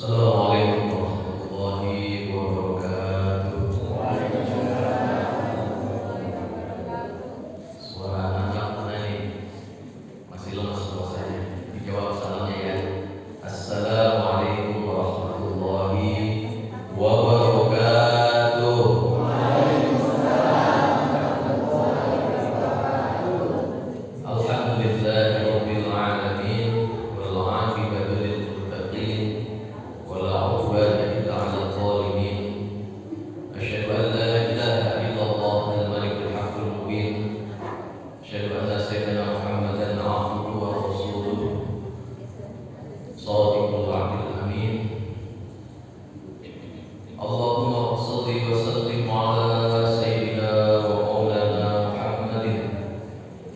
Assalamualaikum warahmatullahi wabarakatuh. Suara anak mana ini? Masih lemas suasanya. Dijawab salamnya ya. Assalamualaikum warahmatullahi wabarakatuh. Alhamdulillahirabbil alamin wal 'aqibatu lil muttaqin wala 'udwana illa 'alal zalimin. Asyhadu an la ilaha illallah al-malikul haqqul mubin. Asyhadu anna sayyidina Muhammadan 'abduhu wa rasuluhu shadiqul wa'dil amin. Allahumma shalli wa sallim 'ala sayyidina wa maulana Muhammadin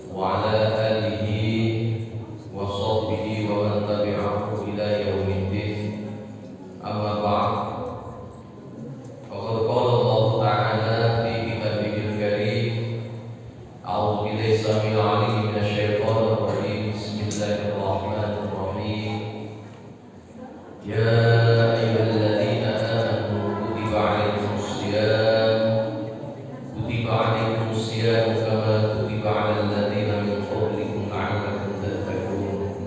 wa 'ala alihi wa sahbihi wa man tabi'ahu ila yaumiddin. Amma ba'd. Faqad qala Allah ta'ala fi kitabihil karim. A'udzu billahi samil 'alim minasy syaithanir rajim. Bismillahirrahmanirrahim. Ya ayyuhalladzina amanu kutiba 'alaikumus shiyam kama kutiba 'alal ladzina min qablikum la'allakum tattaqun.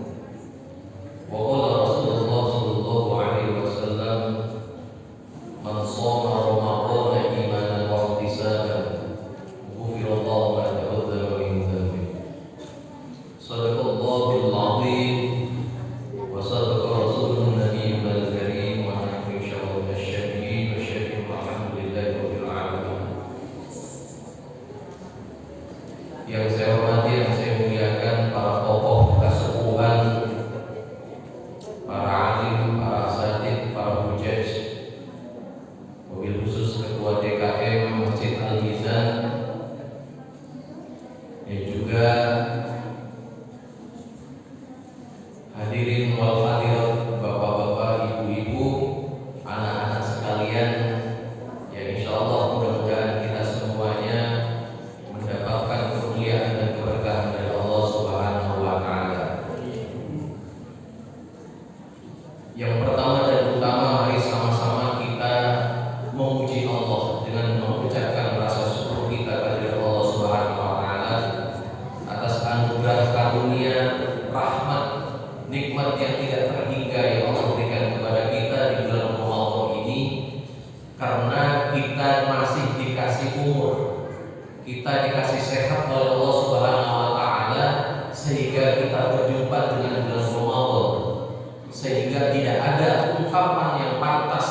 Wa qala Rasulullah sallallahu alaihi wasallam, man shoma ramadhana imanan wa ihtisaban ghufira Allahu ma taqaddama min dhanbihi. Shadaqallahul 'azim wa sadaqa rasulun nabiyyul karim wa nahnu insyaallah syahidin wa syahidin walhamdulillahi rabbil alamin. Yang saya hormati, yang saya muliakan para tokoh kesepuhan, para alim, para asatidz, para hujaj, wabil khusus Ketua DKM Masjid Al-Mizan, dan juga hadirin wal hadirat, bapak-bapak, ibu-ibu, anak-anak sekalian, yang insyaallah mudah-mudahan kita semuanya mendapatkan kemuliaan dan keberkahan dari Allah Subhanahu wa taala. Yang pertama dan utama, mari sama-sama kita memuji Allah dengan mengucapkan rasa syukur kita kepada Allah Subhanahu wa taala atas anugerah karunia, rahmat, nikmat yang tidak terhingga yang Allah berikan kepada kita di bulan Ramadan ini, karena kita masih dikasih umur, kita dikasih sehat oleh Allah Subhanahu wa taala sehingga kita berjumpa dengan bulan Ramadan, sehingga tidak ada ungkapan yang pantas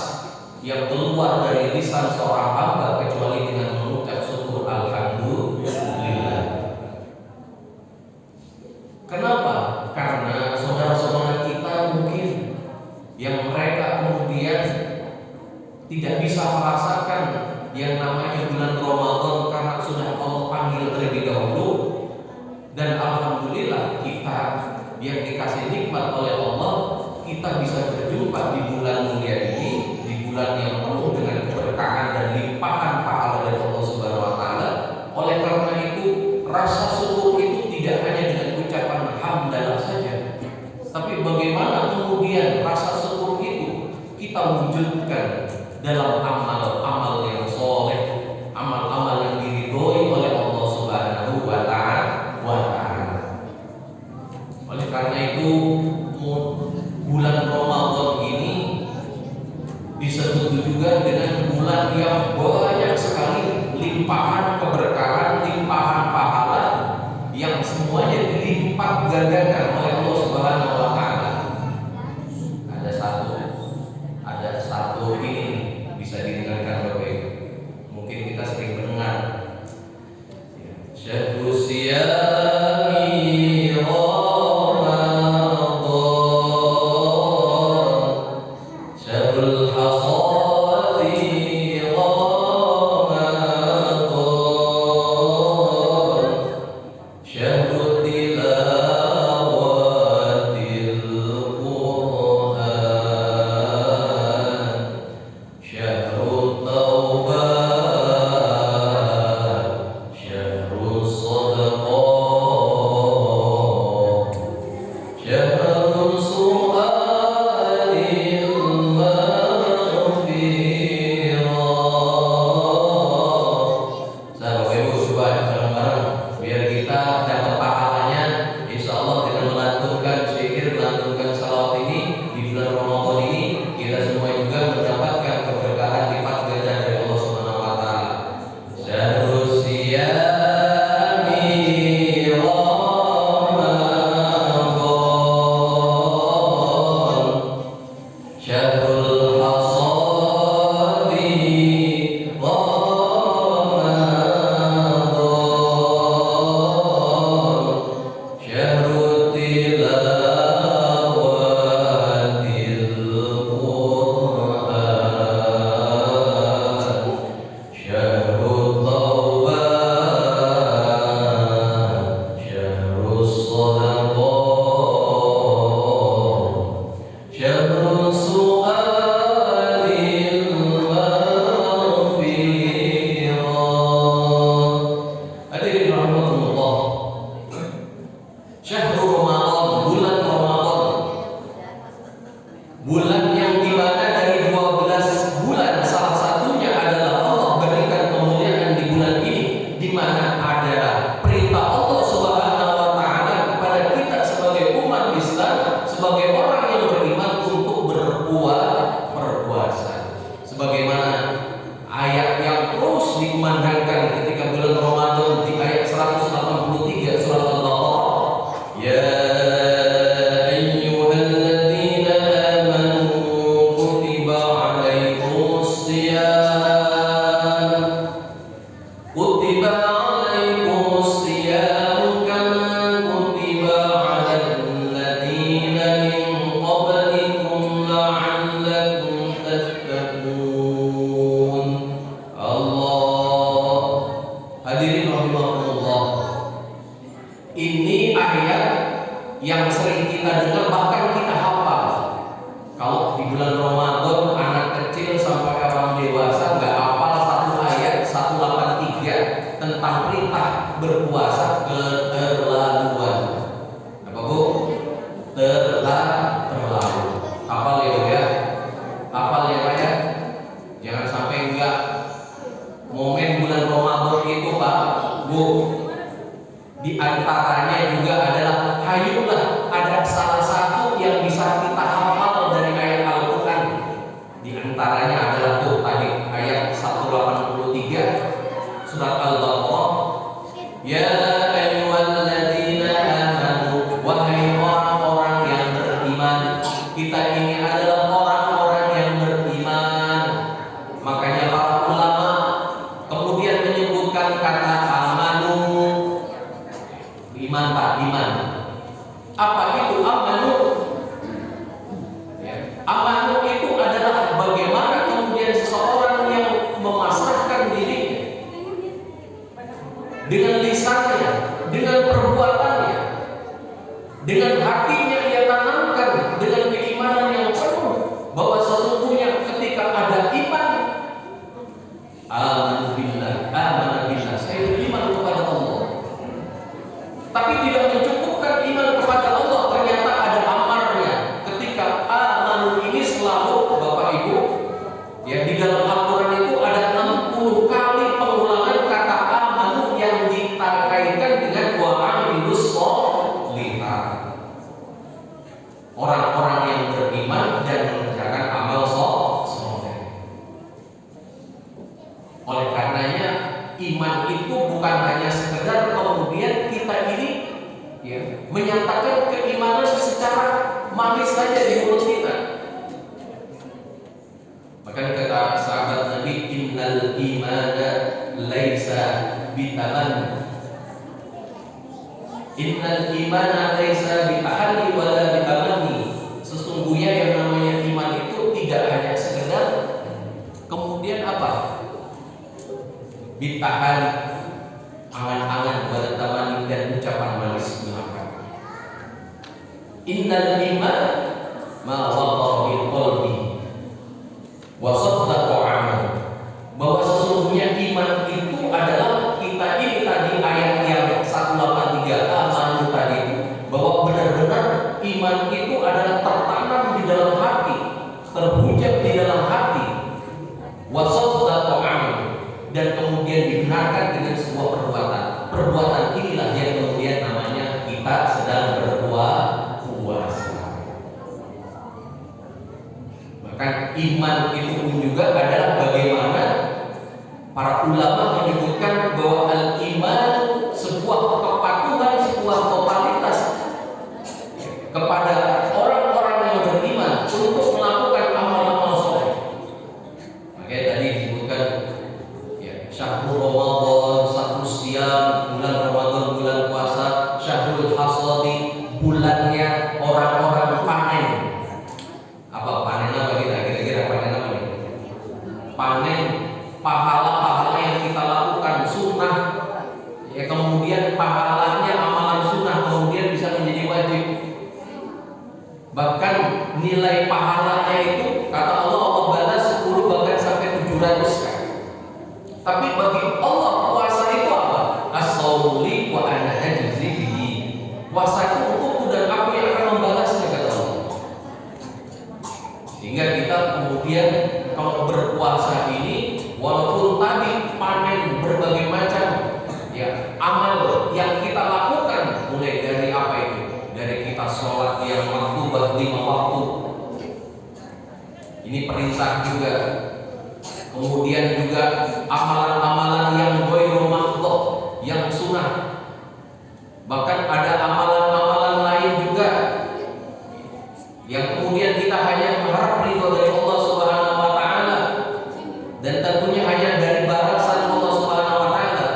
yang keluar dari lisan seorang hamba kecuali dengan mengucap syukur alhamdulillah. Kenapa? Karena saudara-saudara kita mungkin yang mereka kemudian tidak bisa merasakan yang namanya bulan Ramadan karena sudah Allah panggil terlebih dahulu, dan alhamdulillah kita yang dikasih nikmat oleh Allah, kita bisa berjumpa di bulan mulia ini, di bulan yang penuh dengan keberkahan dan limpahan pahala dari Allah Subhanahu wa taala. Oleh karena itu, rasa syukur itu tidak hanya dengan ucapan hamdalah saja, tapi bagaimana kemudian rasa syukur itu kita wujudkan dalam amal-amal yang soleh, amal-amal yang diridhoi oleh Allah Subhanahu wa taala. Oleh karena itu, bulan Ramadan ini disebut juga dengan bulan yang banyak sekali limpahan keberkahan, limpahan pahala yang semuanya dilipat gandakan oleh Allah Subhanahu wa taala. Ada satu ini bisa didengarkan Bapak Ibu. Mungkin kita sering mendengar. Syahrul siyami Ramadan, syahrul hasadi Ramadan, syahrul tilawatil Qur'an, syahrul taubah, syahrul coba bareng-bareng biar kita dapat pahalanya, insya Allah dengan melantunkan zikir, melantunkan salawat ini di bulan Ramadan ini, kita semua juga mendapatkan keberkahan lipat ganda dari Allah Subhanahu wa taala. Syahrus siyami Ramadan, syahrul hasadi Ramadan, syahrul tilawatil Qur'an, syahrul taubat, syahrul sadaqah, syahrul su'alil maghfirah. Hadirin rahmatullah, syahrul Ramadan, bulan Ramadan, bulan yang dimana dari 12 bulan salah satunya adalah Allah berikan kemuliaan di bulan ini, di mana ada perintah Allah Subhanahu wa taala kepada kita sebagai umat Islam, sebagai orang yang beriman untuk berpuasa. Sebagaimana ayat yang terus dikumandangkan ketika bulan Ramadan di ayat 183 surat Al-Baqarah, ya ayyuhalladzina amanu kutiba alaikumus shiyam, kutiba alaikumus shiyam kama kutiba alal ladzina min qablikum la'allakum tattaqun. Allah, hadirin rahimahullah, ini ayat yang sering kita dengar, bahkan kita hafal. Kalau di bulan Ramadan anak kecil sampai orang dewasa nggak hafal satu ayat 183 tentang perintah berpuasa keterlaluan. Apa Bu? Terlalu. Hafal ya Bu ya? Hafal ya Pak ya? Jangan sampai enggak momen bulan Ramadan itu Pak Bu. Di antaranya juga adalah hayulah ada salah satu yang bisa kita hafal dari ayat Al-Quran. Di antaranya adalah tuh tadi ayat 183 surat Al-Baqarah, ya ayyuhalladzina amanu, wahai orang-orang yang beriman. Kita ini adalah orang-orang yang beriman. Makanya para ulama kemudian menyebutkan kata amanu. Iman Pak, iman. Apa itu amanu? Ya. Amanu itu adalah bagaimana kemudian seseorang yang memasrahkan dirinya dengan lisannya, dengan perbuatannya, dengan hatinya ia tanamkan dengan keimanan yang penuh bahwa sesungguhnya ketika ada iman, amana billah, saya beriman kepada Allah. Tapi tidak mencukupkan iman kepada Allah, ternyata ada amarnya. Ketika amanu ini selalu Bapak Ibu, ya di dalam Al-Quran itu ada 60 kali pengulangan kata amanu yang dikaitkan dengan wa amilus sholihat. Orang-orang yang beriman dan mengerjakan amal soleh. Oleh karenanya iman itu bukan hanya sekedar kemudian kita ini ya, menyatakan keimanan secara manis saja di mulut kita. Maka kata sahabat Nabi, innal imana laisa bitaman, innal imana laisa bitahani wala bitamani. Sesungguhnya yang namanya iman itu tidak hanya sekedar kemudian apa? Bitahani, angan-angan, bertamani dan ucapan manis belaka. Innal iman ma waqara bil qalbi wa saddaqa amal. Bahwa sesungguhnya iman itu adalah kita ini tadi ayat yang 183 amanu tadi, bahwa benar-benar iman itu adalah tertanam di dalam hati, terhujat di dalam hati, wa saddaqa amal, dan kemudian dibenarkan dengan sebuah perbuatan. bulan Ramadan, bulan puasa, syahrul hasadi, bulannya orang-orang panen. Apa panen apa kita? Kira-kira panen apa nih? Panen pahala-pahala yang kita lakukan sunnah, ya kemudian pahalanya amalan sunnah kemudian bisa menjadi wajib. Bahkan nilai pahalanya itu kata Allah, Allah balas 10 bahkan sampai 700 kali. Tapi bagi Allah puasa itu apa? As-sauli wa ana ajzi bihi. Puasa itu untukku dan aku yang akan membalasnya, kata Allah. Sehingga kita kemudian kalau berpuasa ini, walaupun tadi panen berbagai macam ya amal yang kita lakukan, mulai dari apa itu? Dari kita sholat yang maktubah 5 waktu, ini perintah juga. Kemudian juga amalan-amalan yang ghairu makhdhuf, yang sunnah. Bahkan ada amalan-amalan lain juga yang kemudian kita hanya mengharap ridho dari Allah Subhanahu wa taala, dan tentunya hanya dari balasan Allah Subhanahu wa taala.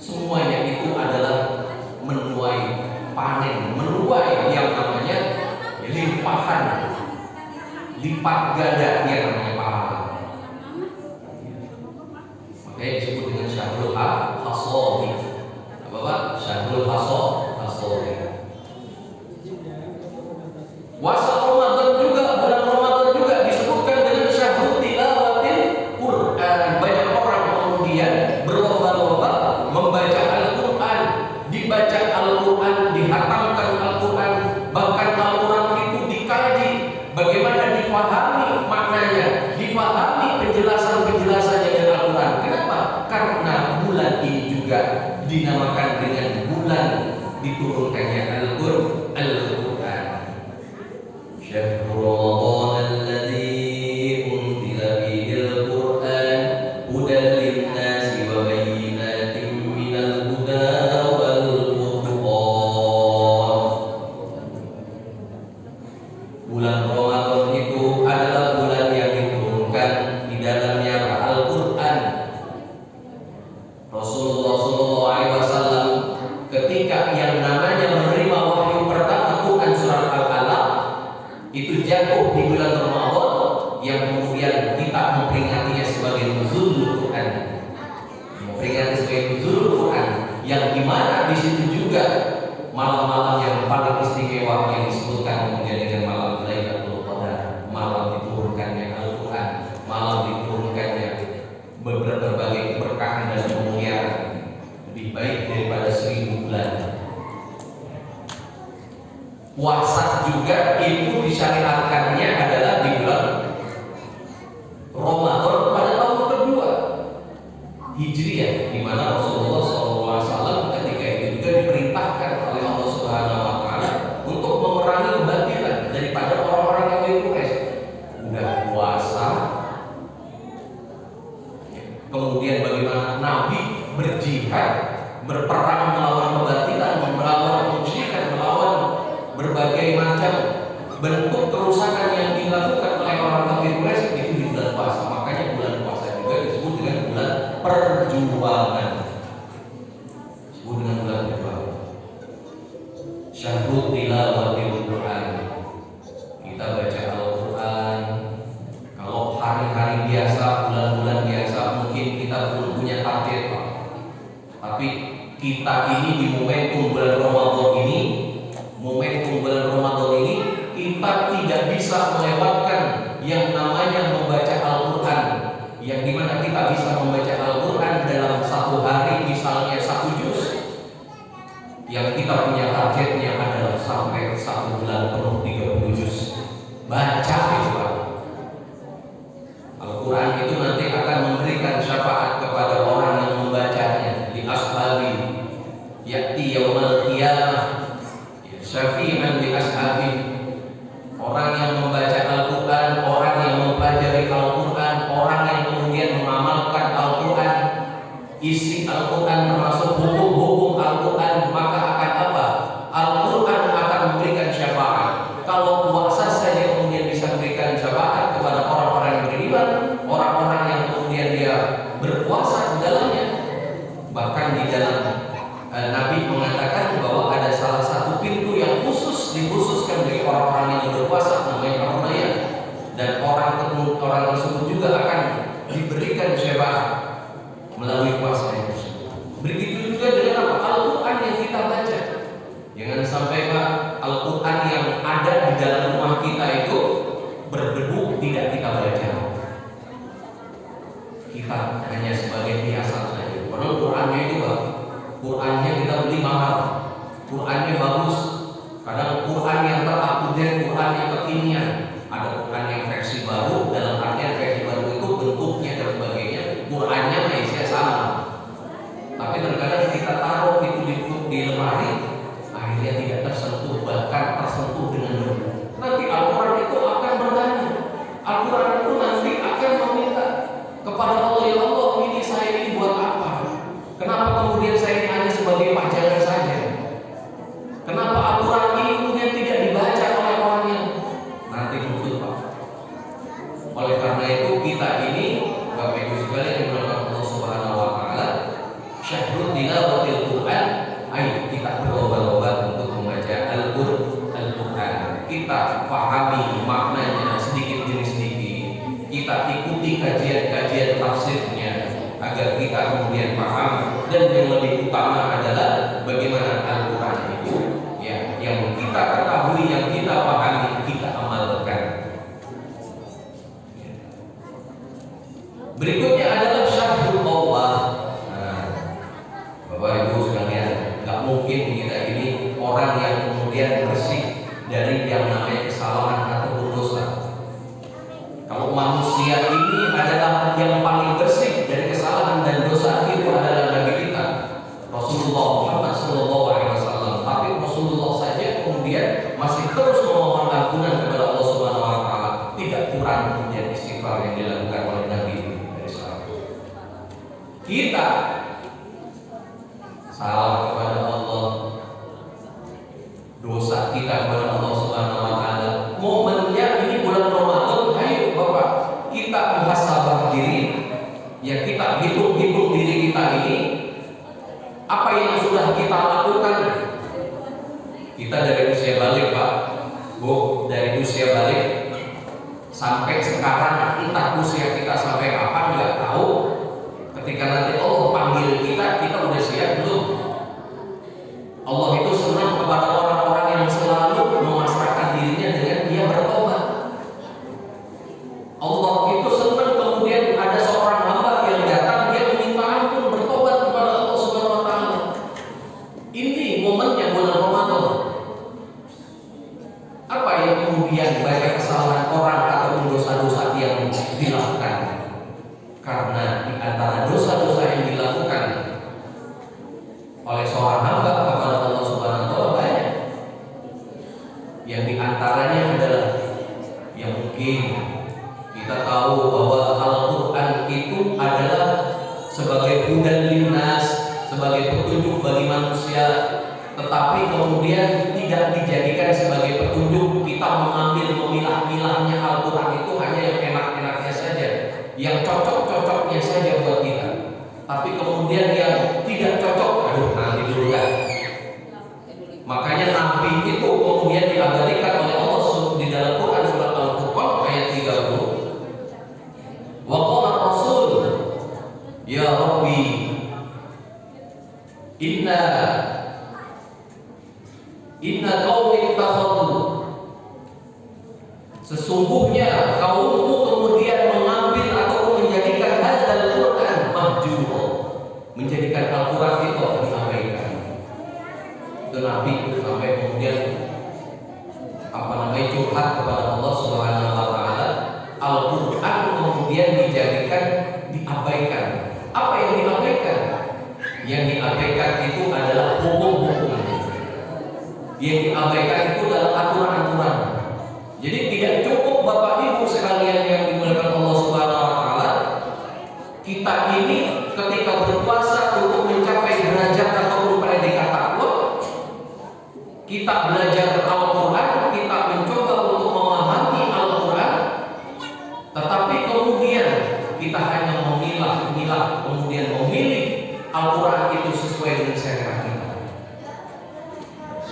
Semuanya itu adalah menuai panen, menuai yang namanya limpahan, lipat ganda yang namanya pahala. Makanya disebut dengan syahrul hasadi. Apa Pak? Syahrul hasadi. Puasa Ramadan juga, bulan Ramadan juga disebutkan dengan syahrul tilawatil Quran. Banyak orang kemudian berlomba-lomba membaca Al-Quran, dibaca Al-Quran, dihatamkan Al-Quran, bahkan Al-Quran itu dikaji, bagaimana difahami maknanya, difahami penjelasan-penjelasannya dari Al-Quran. Kenapa? Karena bulan ini juga dinamakan dengan bulan diturunkannya Al-Quran. Syahrul Ramadan alladzi unzila fihil Quran hudan lin-nasi wa bayyinatin minal huda wal furqan. Bulan Ramadan itu adalah bulan yang diturunkan di dalamnya Al-Quran. Rasulullah SAW ketika yang namanya menerima wahyu pertama Quran surat Al-Alaq itu jatuh di bulan Ramadan, yang kemudian kita memperingatinya sebagai nuzulul Quran, memperingati sebagai nuzulul Quran, yang dimana di situ juga malam-malam yang paling istimewa yang disebutkan kemudian dengan malam Lailatul Qadar, malam diturunkannya Al-Quran, malam diturunkannya berbagai keberkahan dan kemuliaan, lebih baik daripada 1000 bulan. Puasa juga itu disyariatkannya adalah di bulan Ramadan pada tahun kedua Hijriah, di mana Rasulullah SAW ketika itu juga diperintahkan oleh Allah Subhanahu wa taala untuk memerangi kebatilan daripada orang-orang yang Quraisy. Udah puasa, kemudian bagaimana Nabi berjihad, berperang melawan kebatilan, melawan kemusyrikan, melawan berbagai macam bentuk kerusakan yang dilakukan oleh orang kafir Quraisy itu di bulan puasa. Makanya bulan puasa juga disebut dengan bulan perjuangan. Disebut dengan bulan perjuangan. Syahrul tilawatil Quran. Kita baca Al-Quran. Kalau hari-hari biasa, bulan-bulan biasa, mungkin kita belum punya target, Pak. Tapi kita ini di momentum bulan Ramadan ini, kita tidak bisa melewatkan yang namanya membaca Al-Quran, yang dimana kita bisa membaca Al-Quran dalam satu hari misalnya 1 juz, yang kita punya targetnya adalah sampai 1 bulan penuh 30 juz. Baca itu Pak. Al-Quran itu nanti akan memberikan syafaat kepada orang yang membacanya. Li ashabi ya'ti yaumal qiyamah syafi'an li ashabi. Orang yang membaca Al-Quran, orang yang mempelajari Al-Quran, orang yang kemudian mengamalkan Al-Quran, isi Al-Quran termasuk hukum-hukum Al-Quran, maka akan apa? Al-Quran akan memberikan syafaat. Kalau puasa saja kemudian bisa memberikan syafaat kepada orang-orang yang beriman, orang-orang yang kemudian dia berpuasa di dalamnya, Bahkan di dalam Nabi mengatakan bahwa ada salah satu pintu yang dikhususkan bagi orang-orang yang berpuasa, namanya Ar-Rayyan, dan orang tersebut juga akan diberikan syafaat melalui puasa itu. Begitu juga dengan apa? Al-Quran yang kita baca. Jangan sampai Pak, Al-Quran yang ada di dalam rumah kita itu berdebu, tidak kita baca. Kita hanya sebagai hiasan saja. Padahal Qurannya itu Pak, Qurannya kita beli mahal, Qurannya bagus. Kadang Quran yang terupdate, Quran yang kekinian. Ada Quran yang versi baru, dalam artian versi baru itu bentuknya dan sebagainya, Qurannya isinya sama. Tapi terkadang kita taruh itu di lemari, akhirnya tidak tersentuh, bahkan tersentuh dengan debu. Nanti Al-Quran itu akan bertanya, Al-Quran itu nanti akan meminta kepada Allah, ya Allah, ini saya ini buat apa? Kenapa kemudian saya ini hanya sebagai pajangan saja? Kenapa Al-Quran ini kemudian tidak dibaca oleh orang yang nanti muncul Pak? Oleh karena itu kita ini Bapak Ibu sekalian yang dimuliakan Allah Subhanahu wa taala, syahrul tilawatil Quran, ayo kita berlomba-lomba untuk membaca Al-Quran. Kita pahami maknanya sedikit demi sedikit. Kita ikuti kajian-kajian tafsirnya agar kita kemudian paham, dan yang lebih utama adalah bagaimana Al-Quran itu ya, yang kita ketahui, yang kita pahami, kita amalkan. Berikutnya adalah syahrul Allah. Bapak Ibu sekalian, nggak mungkin kita ini orang yang kemudian bersih dari yang namanya kesalahan atau dosa. Kalau manusia ini adalah yang paling bersih dari kesalahan dan dosa, itu adalah Nabi kita Rasulullah Muhammad SAW. Tapi Rasulullah saja kemudian masih terus memohon ampunan kepada Allah Subhanahu wa taala. Tidak kurang kemudian istighfar yang dilakukan oleh Nabi dari sahabat. Kita salah kepada Allah, dosa kita kepada Allah Subhanahu wa taala. Momennya ini bulan Ramadan, ayo Bapak, kita muhasabah diri. Ya, kita hitung-hitung diri kita ini, apa yang sudah kita lakukan. Kita dari usia balik Pak, Bu, dari usia balik sampai sekarang, entah usia kita sampai kapan nggak tahu. Ketika nanti Allah panggil kita udah siap belum? Allah itu senang kepada orang-orang yang selalu memasrahkan dirinya dengan dia bertobat. Allah itu senang kemudian ada seorang hamba yang datang, dia meminta ampun, bertobat kepada Allah Subhanahu wa taala. Ini momennya bulan Ramadan. Apa yang kemudian banyak kesalahan orang atau dosa-dosa yang dilakukan? Karena di antara dosa-dosa yang dilakukan oleh seorang hamba kepada Allah Subhanahu wa taala banyak. Yang di antaranya adalah yang mungkin kita tahu bahwa Al-Quran itu adalah sebagai hudan linnas, sebagai petunjuk bagi manusia, tetapi kemudian tidak dijadikan sebagai petunjuk. Kita mengambil memilah-milahnya Al-Quran itu hanya yang enak-enaknya saja, yang cocok-cocoknya saja buat kita. Tapi kemudian yang tidak cocok, aduh nanti dulu kan. Makanya Nabi itu kemudian diabadikan oleh Allah di dalam Quran surat Al-Furqan ayat 30. Wa qala Rasul, ya Rabbi, inna qaumi ittakhadhu, sesungguhnya kaumku kemudian mengambil atau menjadikan hadzal Quran mahjura, menjadikan Al-Quran itu diabaikan. Itu Nabi sampai kemudian curhat kepada Allah Subhanahu wa taala. Al-Quran kemudian diabaikan. Apa yang diabaikan? Yang diabaikan itu adalah hukum-hukum. Yang diabaikan itu adalah aturan-aturan. Jadi tidak cukup Bapak Ibu sekalian yang dimuliakan Allah Subhanahu wa taala, kita ini ketika berpuasa untuk mencapai derajat ataupun predikat takwa, kita belajar Al-Quran, kita mencoba untuk memahami Al-Quran, tetapi kemudian kita hanya memilah, kemudian memilih Al-Quran orang itu sesuai dengan selera kita.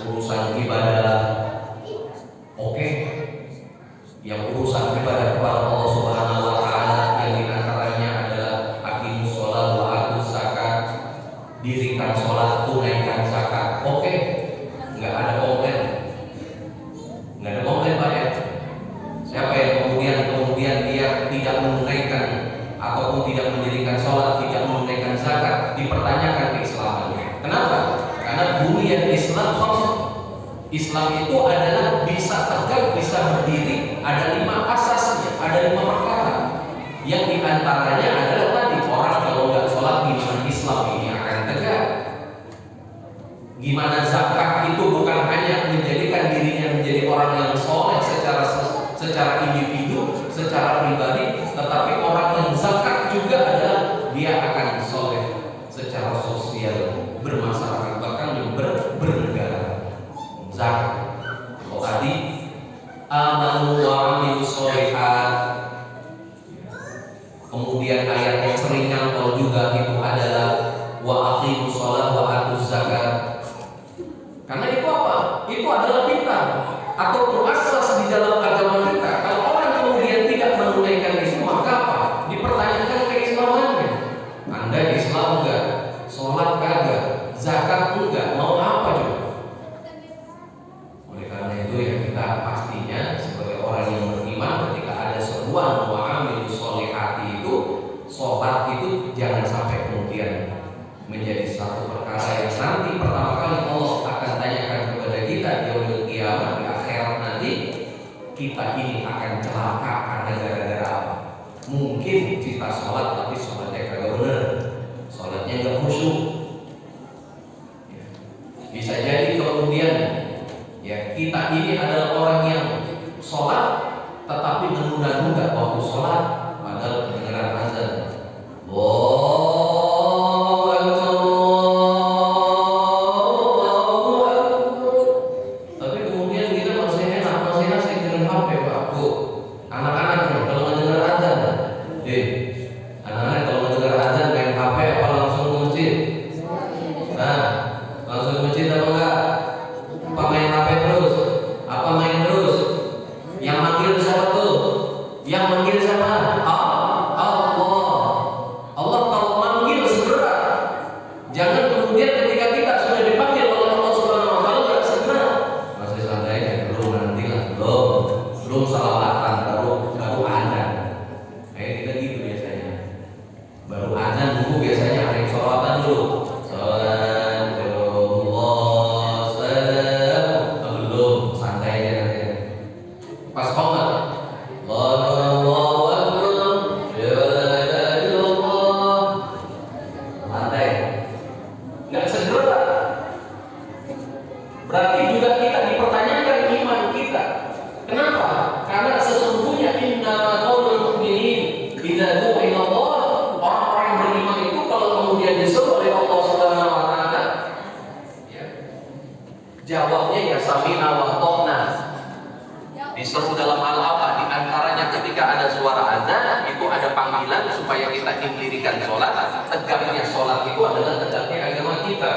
Urusan ibadah, oke. Yang urusan ibadah kepada Allah Subhanahu wa Ta'ala yang diantaranya adalah aqimus sholat wa atuz zakat, dirikan sholat, tunaikan zakat, oke. Nggak ada komplain, Pak ya. Siapa yang kemudian dia tidak menunaikan ataupun tidak mendirikan sholat, tidak menunaikan zakat, dipertanyakan keislamannya. Kenapa? Karena bunyian Islam Islam itu adalah bisa tegak, bisa berdiri, ada 5 asasnya, ada 5 perkara. Yang diantaranya adalah tadi, orang kalau nggak sholat gimana Islam ini akan tegak. Gimana zakat itu bukan hanya menjadikan dirinya menjadi orang yang soleh secara individu, secara pribadi, tetapi orang yang zakat juga adalah dia akan soleh secara sosial, bermasyarakat, bahkan bernegara. Zakat. Kalau tadi amanu wa amilus sholihat, kemudian ayat yang sering nyantol juga itu adalah wa aqimus sholat wa atuz zakat. Karena itu apa? Itu adalah kita atau asas di dalam agama kita. Kalau orang kemudian tidak menunaikan itu, maka apa? Dipertanyakan keislamannya. Anda Islam enggak? Sholat kagak? Zakat enggak? Mau apa juga? Oleh karena itu ya kita pastinya sebagai orang yang beriman, ketika ada seruan wa amilus sholihati itu, sholat itu jangan sampai kemudian menjadi satu perkara yang nanti pertama kali Allah akan tanyakan kepada kita di yaumil qiyamah, di akhirat nanti, kita ini akan celaka karena gara-gara apa? Mungkin kita sholat tapi sholatnya kagak bener, sholatnya nggak khusyuk. Bisa jadi kemudian ya kita ini adalah orang yang sholat tetapi menunda-nunda waktu sholat, padahal kedengaran azan. Tapi kemudian kita masih asik dengan HP, Pak. Bu, anak-anak kalau mendengar azan, anak-anak kalau mendengar azan main HP apa langsung ke masjid? Nah, langsung ke masjid apa enggak? Apa main HP terus? Apa main terus? Yang manggil siapa tuh? Yang manggil siapa? Allah kalau manggil segera. Jangan kemudian ketika kita sudah dipanggil oleh Allah Subhanahu wa Ta'ala nggak segera. Masih santai ya, belum nantilah, belum salawatan, baru azan. Kayak kita gitu biasanya. Baru azan dulu biasanya ada yang salawatan dulu. Belum santai aja nanti. Pas qomat, Allahu Akbar, santai, nggak segera. Berarti juga kita dipertanyakan iman kita. Kenapa? Karena sesungguhnya inna qaulul mu'minin idza du'a ila Allah, orang-orang beriman itu kalau kemudian disuruh oleh Allah Subhanahu wa Ta'ala, ya, jawabnya ya sami'na wa ata'na. Disuruh dalam hal apa? Di antaranya ketika ada suara azan, itu ada panggilan supaya kita mendirikan sholat. Tegaknya sholat itu adalah tegaknya agama kita.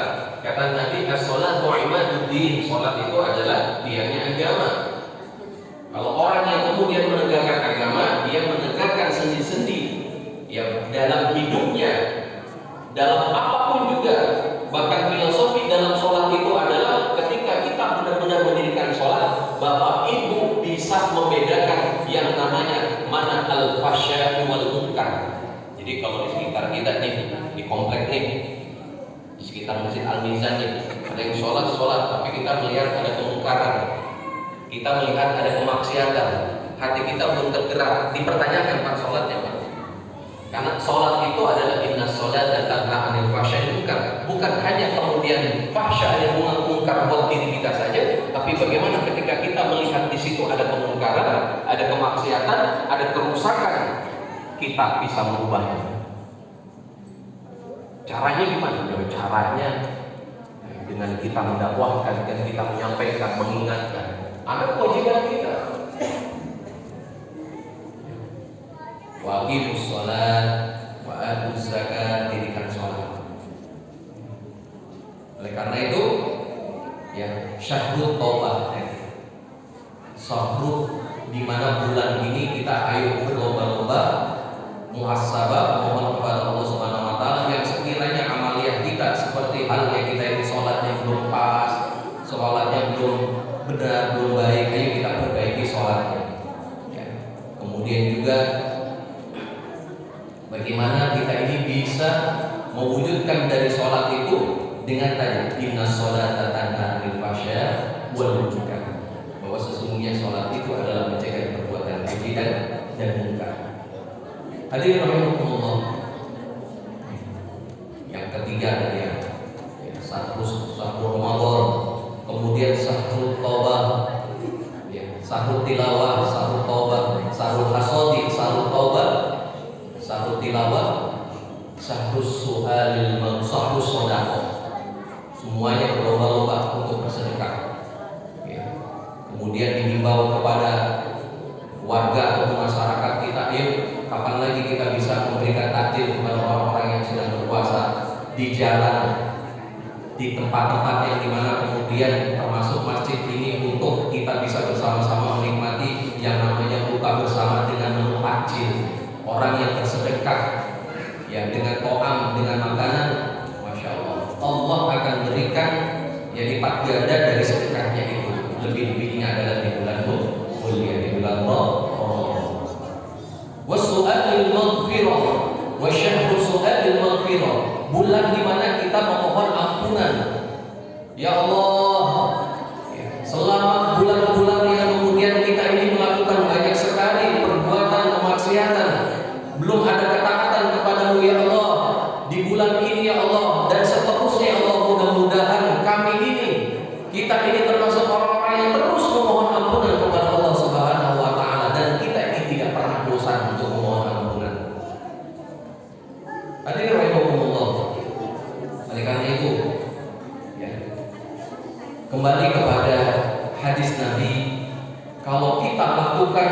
Kata Nabi, as-sholatu imaduddin, sholat itu adalah tiangnya agama. Kalau orang yang kemudian menegakkan agama, dia menegakkan sendi-sendi yang dalam hidupnya, dalam apapun juga. Bahkan filosofi dalam sholat itu adalah ketika kita benar-benar mendirikan sholat, Bapak Ibu bisa membedakan yang namanya mana al-fahsya wal munkar. Jadi kalau di sekitar kita nih, di komplek nih, di sekitar Masjid Al-Mizan nih, ada yang sholat, tapi kita melihat ada kemungkaran, kita melihat ada kemaksiatan, hati kita belum tergerak, dipertanyakan Pak sholatnya Pak. Karena sholat itu adalah inna sholat dan tanha anil fahsya munkar. Bukan hanya kemudian fahsya dan munkar buat diri kita saja, tapi bagaimana ketika kita melihat di situ ada kemungkaran, ada kemaksiatan, ada kerusakan, kita bisa merubahnya. Caranya gimana? Caranya dengan kita mendakwahkan dan kita menyampaikan, mengingatkan. Ada kewajiban kita. Wa aqimus sholat wa atuz zakat, dirikan sholat. Oleh karena itu, ya syahrul taubah, syahrul di mana bulan ini kita ayo berlomba-lomba muhasabah, mohon kepada Allah Subhanahu wa taala yang sekiranya amaliyah kita seperti halnya kita ini sholatnya belum pas, sholatnya belum benar, belum baik, ayo kita perbaiki sholatnya. Ya. Kemudian juga bagaimana kita ini bisa mewujudkan dari sholat itu dengan tadi inna sholata tanha 'anil fahsya wal munkar, bahwa sesungguhnya sholat itu adalah mencegah perbuatan keji dan munkar. Hadirin rahimakumullah. Yang ketiga tadi ya, sahur Ramadan, kemudian sahur taubah, ya, sahur tilawah, sahur taubah, sahur hasodi, sahur taubah, sahur tilawah, sahur suhalil sahur sedekah. Semuanya berlomba-lomba untuk bersedekah. Ya. Kemudian dihimbau kepada warga atau masyarakat kita, ayo kapan lagi kita bisa memberikan takjil kepada orang-orang yang sedang berpuasa di jalan, di tempat-tempat yang dimana kemudian termasuk masjid ini untuk kita bisa bersama-sama menikmati yang namanya buka bersama dengan menu takjil. Orang yang bersedekah ya dengan to'am, dengan makanan, Masya Allah, Allah akan berikan ya lipat ganda dari sedekahnya itu. Lebih-lebihnya adalah di bulan mulia, di bulan Ramadan. Wasu'alil maghfirah wa syahru su'alil maghfirah, bulan di mana kita memohon ampunan. Ya Allah, selama bulan-bulan yang kemudian kita ini melakukan banyak sekali perbuatan kemaksiatan, belum ada ketaatan kepadamu ya Allah. Di bulan ini ya Allah dan seterusnya ya Allah, mudah-mudahan kami ini, kita ini termasuk orang-orang yang terus memohon ampunan kepada Allah Subhanahu wa taala, dan kita ini tidak pernah bosan untuk memohon ampunan. Hadirin rahimakumullah. Oleh karena itu, ya, kembali kepada hadis Nabi, kalau kita lakukan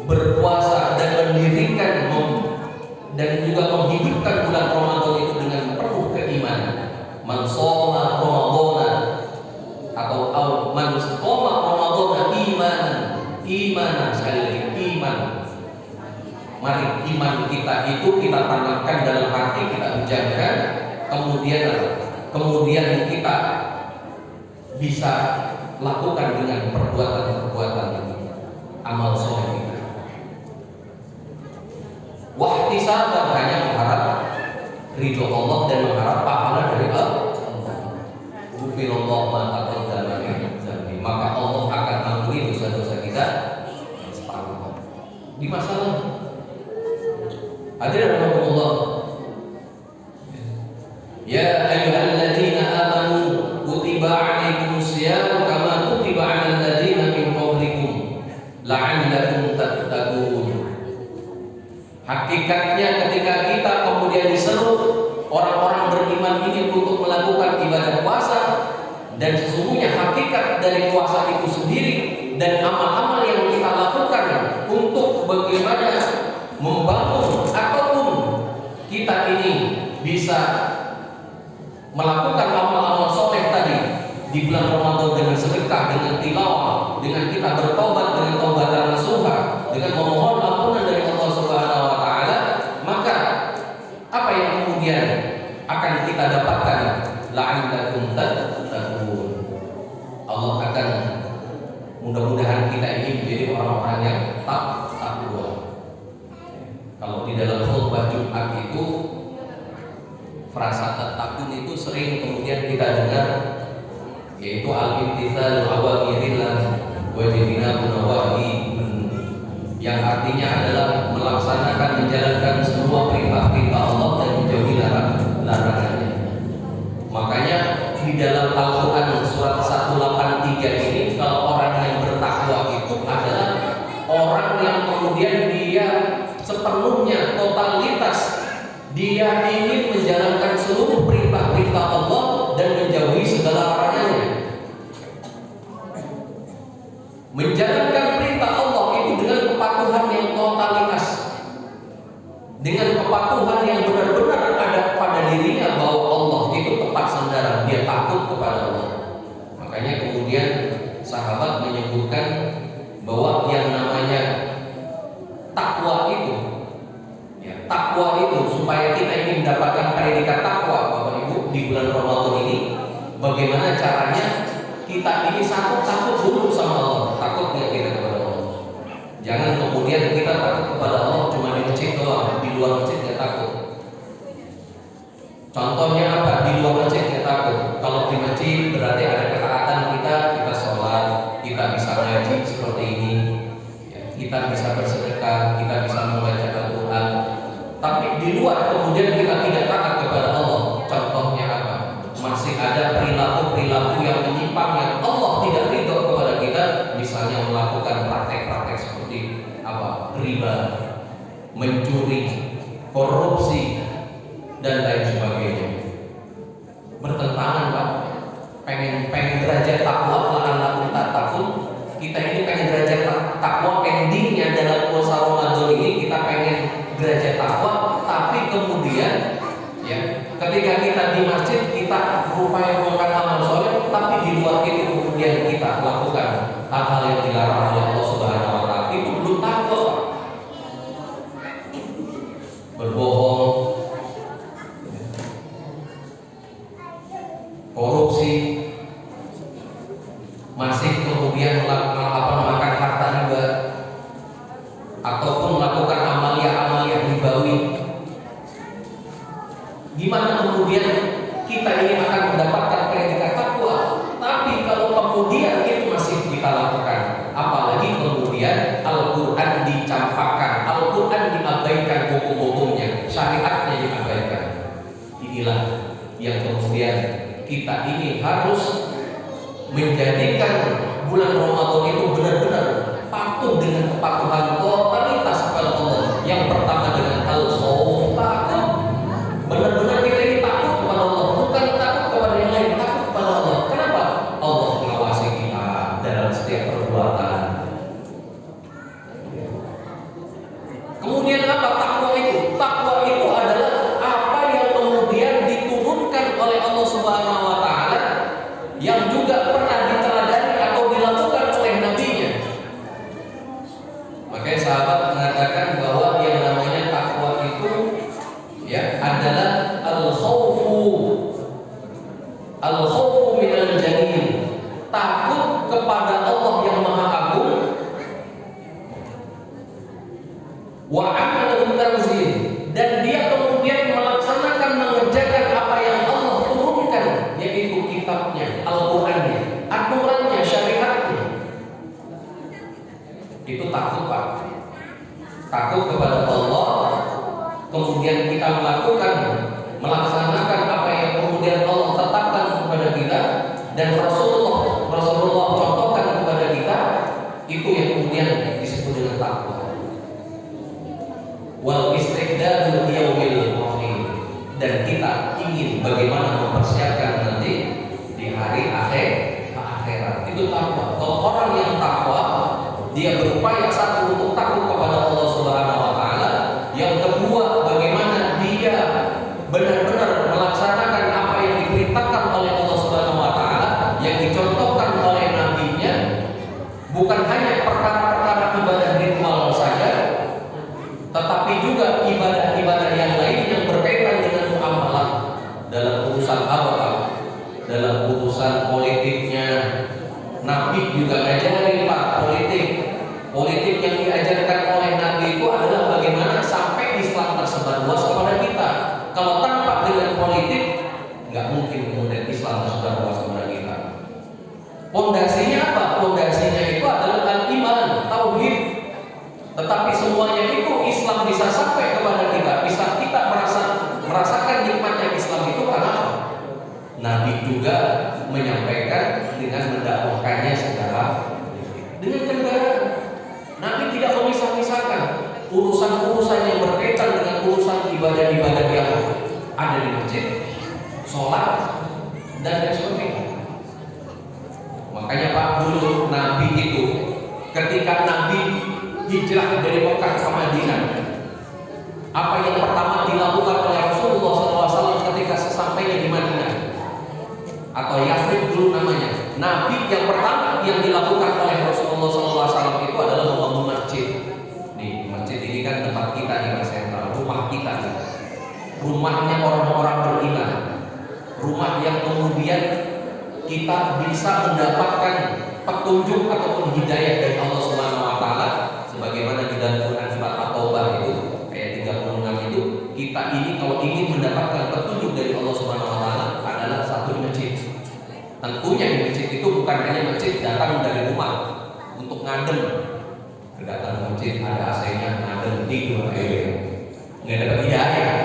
berpuasa dan mendirikan dan juga menghidupkan bulan Ramadan itu dengan penuh keimanan, man shoma Ramadan atau man shoma Ramadan imanan, sekali lagi iman. Mari iman kita itu kita tanamkan dalam hati, kita ucapkan, kemudian kita bisa lakukan dengan perbuatan-perbuatan amal soleh kita. Wahtisaban, hanya mengharap ridho Allah dan mengharap pahala dari Allah. Ghufirallahu ma taqaddama min dzambi, maka Allah akan ampuni dosa-dosa kita separuh di masa lalu. Hadirin rahimakumullah. Ya ayyuhalladzina amanu kutiba 'alaikumus syiyam kama kutiba 'alal ladzina min qablikum la'allakum tattaqun. Hakikatnya ketika kita kemudian diseru orang-orang beriman ini untuk melakukan ibadah puasa, dan sesungguhnya hakikat dari puasa itu sendiri dan amal-amal yang kita lakukan untuk bagaimana membangun ataupun kita ini bisa melakukan amal-amal soleh tadi di bulan Ramadan dengan sedekah, dengan tilawah, dengan kita bertobat dengan taubatan nasuha, dengan memohon ampunan dari Allah Subhanahu wa taala, maka apa yang kemudian akan kita dapatkan? La'allakum tattaqun. Allah akan, mudah-mudahan kita ini menjadi orang-orang yang takwa. Kalau di dalam khutbah Jumat itu frasa tattaqun itu sering kemudian kita dengar, yaitu al-imtithalu awamirillah wa jtinabun nawahi, yang artinya adalah melaksanakan, menjalankan semua perintah-perintah Allah dan menjauhi larangannya. Makanya di dalam Al-Quran surat 183 ini, kalau orang yang bertakwa itu adalah orang yang kemudian dia sepenuhnya, totalitas, dia ingin menjalankan seluruh perintah-perintah Allah dan menjauhi segala larangannya. Menjalankan perintah Allah itu dengan kepatuhan yang totalitas, dengan kepatuhan yang benar-benar ada pada dirinya, bahwa Allah itu tepat sandaran, bulan Ramadan ini, bagaimana caranya kita ini satu takut dulu sama Allah. Takut nggak kita kepada Allah? Jangan kemudian kita takut kepada Allah cuma di masjid doang, di luar masjid nggak takut. Contohnya apa? Di luar masjid nggak takut. Kalau di masjid berarti ada ketaatan kita sholat, kita bisa ngaji seperti ini, kita bisa bersedekah, kita bisa membaca Al-Quran. Tapi di luar kemudian kita tidak taat kepada Allah. Contohnya apa? Masih ada perilaku-perilaku yang menyimpang yang Allah tidak ridho kepada kita. Misalnya melakukan praktek-praktek seperti apa? Riba, mencuri, korupsi, dan lain sebagainya. Bertentangan, Pak. Pengen derajat takwa, la'allakum tattaqun. Kita ini pengen derajat takwa, endingnya dalam puasa Ramadan ini kita pengen derajat takwa, tapi kemudian ya, ketika kita di masjid kita berupaya melakukan amal soleh, tapi di luar itu kemudian kita lakukan hal-hal yang dilarang oleh Allah Subhanahu wa taala. Itu belum takwa. Berbohong, korupsi, masih kemudian makan harta riba, ataupun melakukan amalia-amalia ribawi. Gimana kemudian kita ini akan mendapatkan predikat takwa? Tapi kalau kemudian itu masih kita lakukan, apalagi kemudian Al-Quran dicampakkan, Al-Quran diabaikan hukum-hukumnya, syariatnya diabaikan. Inilah yang kemudian kita ini harus menjadikan bulan Ramadan itu benar-benar patuh dengan kepatuhan totalitas kepada Allah. Yang pertama dengan al-khawf, takut. Benar-benar kita ini takut kepada Allah, bukan takut kepada yang lain, takut kepada Allah. Kenapa? Allah mengawasi kita dalam setiap perbuatan. Kemudian apa takwa itu? Takwa itu adalah apa yang kemudian diturunkan oleh Allah Subhanahu wa taala, yang juga pernah diteladani atau dilakukan oleh nabinya. Makanya sahabat mengatakan bahwa yang namanya takwa itu ya adalah al-khawfu minal jalil, takut kepada Allah yang Maha Agung, wa amalul tanzil, dan dia kemudian melaksanakan, mengerjakan apa yang Allah turunkan, yaitu kitabnya, Al-Qurannya, aturannya, syariatnya. Itu takut, Pak. Takut kepada Allah, kemudian kita melaksanakan apa yang kemudian Allah tetapkan kepada kita dan Rasulullah contohkan kepada kita. Itu yang kemudian disebut dengan takwa. Wal istiqdadu yaumil akhir, dan kita ingin bagaimana mempersiapkan nanti di hari akhirat. Itu takwa. Kalau orang yang takwa, dia berupaya satu untuk takut kepada Allah Subhanahu wa taala, yang kedua bagaimana dia benar-benar melaksanakan apa yang diperintahkan oleh Allah Subhanahu wa taala, yang dicontohkan oleh nabinya, bukan hanya perkara-perkara ibadah ritual saja, tetapi juga ibadah-ibadah yang lain yang berkaitan dengan muamalah dalam urusan apa? Dalam urusan politiknya. Nabi juga ngajarin, Pak, politik yang diajarkan oleh Nabi itu adalah bagaimana sampai Islam tersebar luas kepada kita. Kalau tanpa dengan politik, nggak mungkin kemudian Islam tersebar luas kepada kita. Pondasinya apa? Pondasinya itu adalah al-iman, tauhid. Tetapi semuanya itu Islam bisa sampai kepada kita, bisa kita merasakan nikmatnya Islam itu karena apa? Nabi juga menyampaikan dengan mendakwahkannya secara dengan kendaraan. Nabi tidak memisah-misahkan urusan-urusan yang berkaitan dengan urusan ibadah-ibadah yang ada di masjid, sholat, dan lain sebagainya. Makanya Pak, dulu Nabi itu ketika Nabi hijrah dari Mekah ke Madinah, apa yang pertama dilakukan oleh Rasulullah SAW ketika sesampainya di Madinah atau Yathrib dulu namanya, Nabi yang pertama yang dilakukan oleh Rasulullah SAW itu adalah membangun masjid. Nih, masjid ini kan tempat kita di Sentral, rumah kita, rumahnya orang-orang beriman, rumah yang kemudian kita bisa mendapatkan petunjuk ataupun hidayah dari Allah Subhanahu wa taala, sebagaimana di dalam Quran surat At-Taubah itu ayat 36 itu, kita ini kalau ingin mendapatkan petunjuk dari Allah Subhanahu wa taala adalah satu di masjid. Tentunya di masjid itu bukan hanya masjid datang dari rumah untuk ngadem, datang ke masjid ada AC-nya, ngadem tidur, nggak dapat hidayah.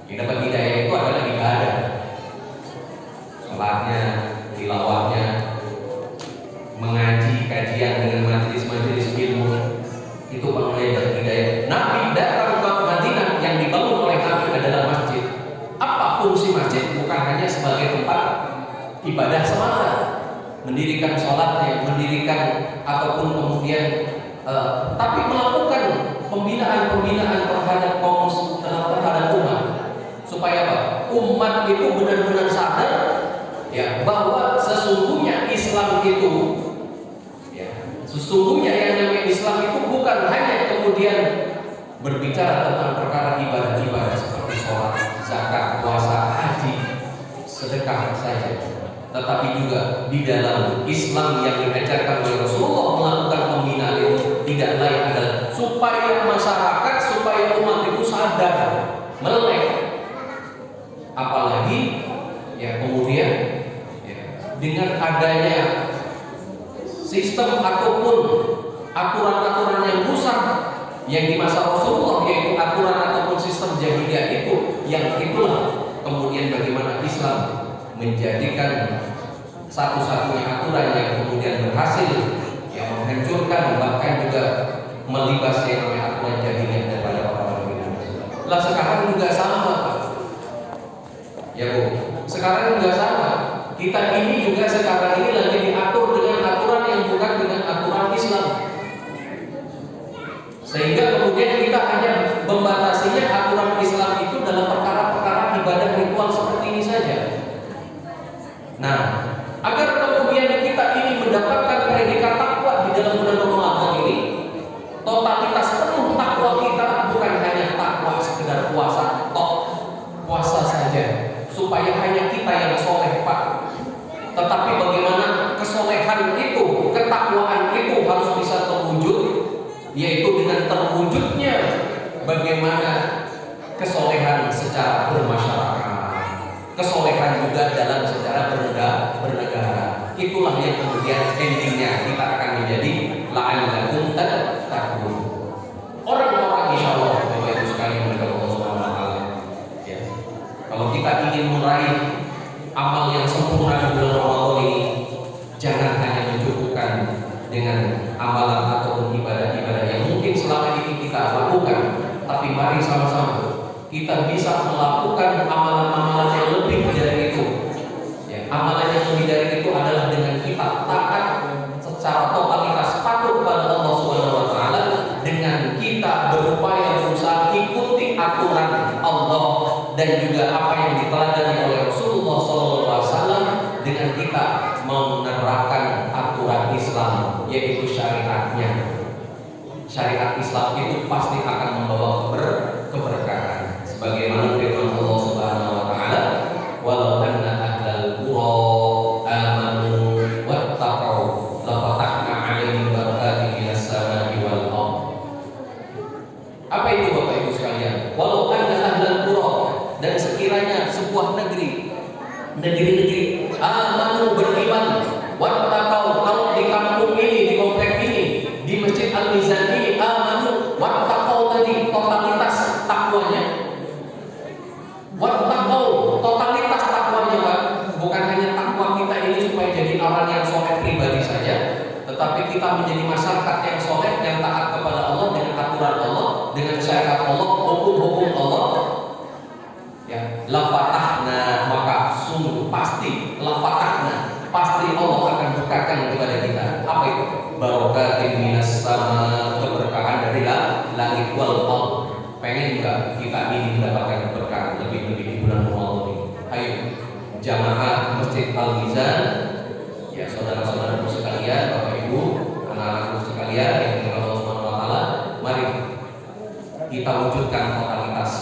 Yang dapat hidayah itu adalah ibadah, sholatnya, tilawahnya, mengaji kajian dengan majelis-majelis ilmu, itu mulai dari hidayah. Nabi datang ke Madinah, yang dibangun oleh Nabi adalah masjid. Apa fungsi masjid? Bukan hanya sebagai tempat ibadah semata, mendirikan sholatnya, mendirikan ataupun kemudian tapi melakukan pembinaan terhadap kaum terhadap umat, supaya apa? Umat itu benar-benar sadar ya bahwa sesungguhnya Islam itu ya, sesungguhnya yang namanya Islam itu bukan hanya kemudian berbicara tentang perkara ibadah-ibadah seperti sholat, zakat, puasa, haji, sedekah saja, tetapi juga di dalam Islam yang diajarkan oleh Rasulullah melakukan pembinaan itu tidak lain adalah supaya masyarakat, supaya umat itu sadar, melek. Apalagi ya kemudian ya, dengan adanya sistem ataupun aturan-aturan yang rusak yang di masa Rasulullah, yaitu aturan ataupun sistem jahiliyah itu, yang itulah kemudian bagaimana Islam menjadikan satu-satunya aturan yang kemudian berhasil yang menghancurkan bahkan juga melibas yang namanya aturan jahiliyah daripada orang-orang Indonesia. Lah sekarang juga sama, ya Bu. Sekarang juga sama. Kita ini juga sekarang ini lagi diatur dengan aturan yang bukan dengan aturan Islam. Sehingga kemudian kita hanya membatasinya aturan Islam itu dalam perkara-perkara ibadah ritual seperti ini saja. Nah, agar kemudian kita ini mendapatkan predikat takwa di dalam bulan Ramadan ini, totalitas penuh takwa kita bukan hanya takwa sekedar puasa, puasa saja, supaya hanya kita yang soleh Pak. Tetapi bagaimana kesolehan itu, ketakwaan itu harus bisa terwujud, yaitu dengan terwujudnya bagaimana kesolehan secara bermasyarakat, kesolehan juga dalam secara bernegara. Itulah yang kemudian endingnya kita akan menjadi la'allakum tattaqun. Orang-orang insyaallah Bapak Ibu sekalian menurut Allah Subhanahu wa taala. Ya. Kalau kita ingin meraih amal yang sempurna di bulan Ramadan ini, jangan hanya mencukupkan dengan amalan ataupun ibadah-ibadah yang mungkin selama ini kita lakukan, tapi mari sama-sama kita bisa melakukan amalan-amalan yang lebih dari itu. Ya, amalan yang lebih dari itu adalah dengan kita taat secara totalitas, patuh kepada Allah Subhanahu wa taala, dengan kita berupaya berusaha ikuti aturan Allah dan juga apa yang diteladani oleh Rasulullah SAW, dengan kita menerapkan aturan Islam, yaitu syariatnya. Syariat Islam itu pasti akan membawa keberkahan. Sebagaimana firman Allah Subhanahu wa taala, "Walau anna ahlal qura amanu wattaqau la fatahna 'alaihim barakatin minas samai wal ardh." Apa itu Bapak Ibu sekalian? Walau anna ahlal qura, dan sekiranya sebuah negeri-negeri amanu beriman, wattaqau, kalau di kampung ini, di komplek ini, di Masjid Al-Mizan ini amanu, wattaqau tadi totalitas takwanya. Wattaqau totalitas takwanya Pak, bukan hanya takwa kita ini supaya jadi orang yang soleh pribadi saja, tetapi kita menjadi masyarakat yang soleh, yang taat kepada Allah dengan aturan Allah, dengan syariat Allah, hukum-hukum Allah. Ya, la fatahna, maka sungguh pasti la fatahna, pasti Allah akan bukakan kepada kita apa itu? Barakatin minas sama, keberkahan dari langit wal ardh. Pengen enggak kita ini mendapatkan keberkahan lebih-lebih di bulan Ramadan ini? Ayo jamaah Masjid Al-Mizan, ya saudara-saudaraku sekalian, Bapak Ibu, anak-anakku sekalian yang dimuliakan Allah Subhanahu wa taala, mari kita wujudkan totalitas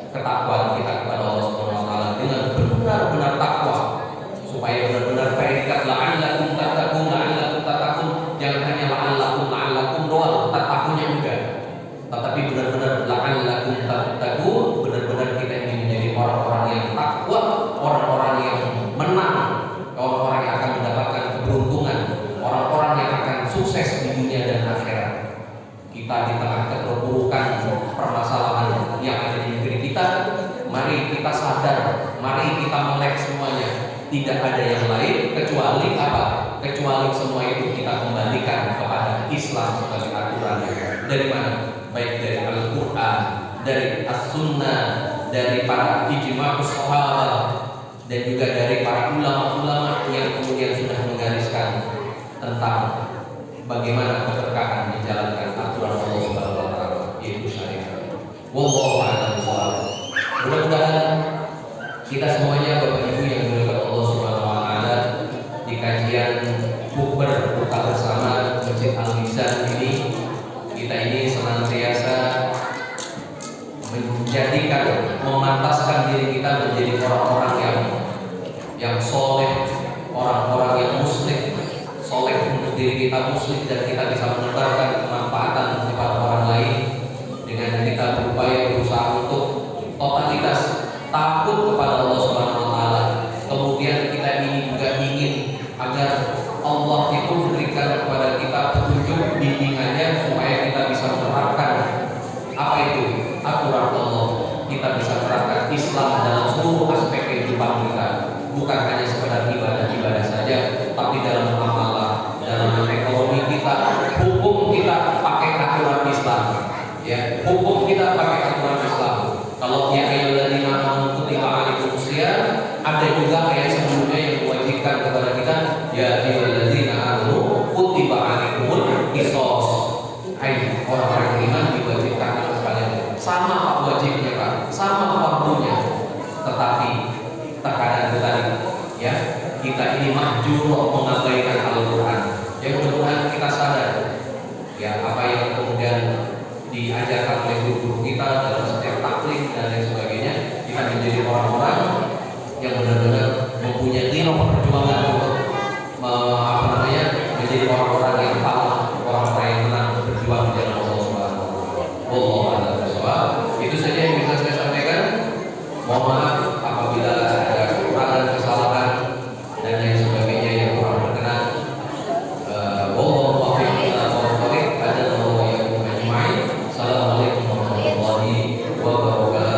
ketakwaan kita kepada Allah Subhanahu wa taala dengan benar-benar menang, orang-orang yang akan mendapatkan keberuntungan, orang-orang yang akan sukses di dunia dan akhirat. Kita di tengah keterpurukan permasalahan yang ada di negeri kita, mari kita sadar, mari kita melek semuanya. Tidak ada yang lain kecuali apa? Kecuali semua itu kita kembalikan kepada Islam sebagai aturan. Dari mana? Baik dari Al-Quran, dari As-Sunnah, dari para ijma'us sahabat, dan juga dari para ulama-ulama yang kemudian sudah menggariskan tentang bagaimana keberkahan menjalankan aturan Allah Subhanahu wa taala, yaitu syariat. Wallahu a'lam bishawab. Mudah-mudahan kita semuanya Bapak Ibu yang dimuliakan Allah Subhanahu wa taala, di kajian bukber buka bersama Masjid Al-Mizan ini, kita ini senantiasa menjadikan, memantaskan diri kita menjadi orang-orang yang soleh, orang-orang yang muslim, soleh untuk diri kita muslim, dan kita bisa menebarkan kemanfaatan kepada orang lain dengan kita berupaya berusaha untuk totalitas takut kepada Allah Subhanahu wa taala. Kemudian kita ini juga ingin agar Allah itu memberikan kepada kita petunjuk bimbingannya supaya kita bisa menerapkan apa itu aturan Allah, kita bisa menerapkan Islam dalam seluruh aspek kehidupan kita, bukan hanya sekedar ibadah-ibadah saja, tapi dalam amalan, dalam ekonomi kita, hukum kita pakai aturan Islam, ya, hukum kita pakai aturan Islam. Kalau ya ayyuhalladzina amanu kutiba alaikumusiyam, ada juga ayat sebelumnya yang mewajibkan kepada kita, ya ayyuhalladzina amanu kutiba alaikumul qisas. Hai orang-orang beriman, diwajibkan atas kalian. Sama Pak wajibnya Pak, sama fardunya. Tetapi terkadang tadi ya, kita ini mahjur mengabaikan Al-Quran. Yang mudah-mudahan kita sadar ya apa yang kemudian diajarkan oleh guru-guru kita dalam setiap taklim dan lain sebagainya. Kita menjadi orang-orang yang benar-benar mempunyai nilai perjuangan untuk menjadi orang-orang yang paham, orang-orang yang menang berjuang di jalan Allah Subhanahu wa taala. Wallahu a'lam bishawab. Itu saja yang bisa saya sampaikan. Mohon maaf apabila ada kekurangan, kesalahan dan lain sebagainya yang kurang berkenan. Wallahu a'lam bishawab. Assalamualaikum warahmatullahi wabarakatuh.